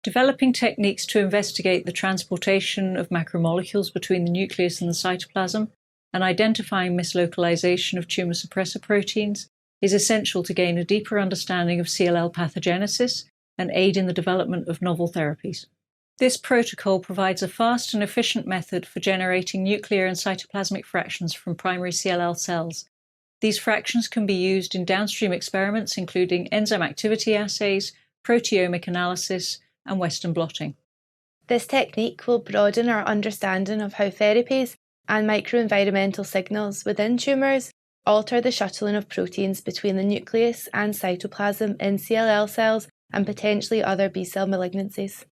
Developing techniques to investigate the transportation of macromolecules between the nucleus and the cytoplasm and identifying mislocalization of tumor suppressor proteins is essential to gain a deeper understanding of CLL pathogenesis and aid in the development of novel therapies. This protocol provides a fast and efficient method for generating nuclear and cytoplasmic fractions from primary CLL cells. These fractions can be used in downstream experiments including enzyme activity assays, proteomic analysis, and Western blotting. This technique will broaden our understanding of how therapies and microenvironmental signals within tumours alter the shuttling of proteins between the nucleus and cytoplasm in CLL cells and potentially other B-cell malignancies.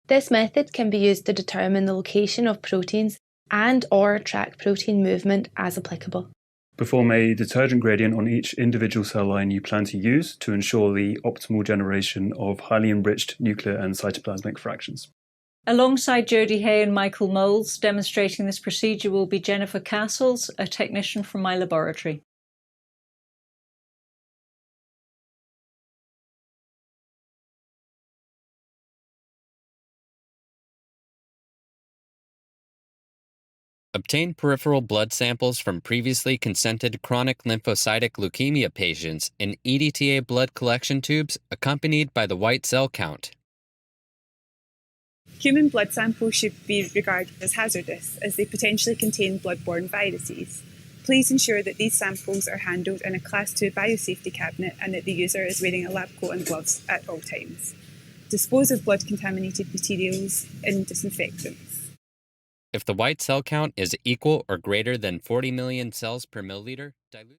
This method can be used to determine the location of proteins and/or track protein movement as applicable. Perform a detergent gradient on each individual cell line you plan to use to ensure the optimal generation of highly enriched nuclear and cytoplasmic fractions. Alongside Jodie Hay and Michael Moles, demonstrating this procedure will be Jennifer Cassels, a technician from my laboratory. Obtain peripheral blood samples from previously consented chronic lymphocytic leukemia patients in EDTA blood collection tubes accompanied by the white cell count. Human blood samples should be regarded as hazardous as they potentially contain blood-borne viruses. Please ensure that these samples are handled in a Class 2 biosafety cabinet and that the user is wearing a lab coat and gloves at all times. Dispose of blood-contaminated materials in disinfectants. If the white cell count is equal or greater than 40 million cells per milliliter, dilute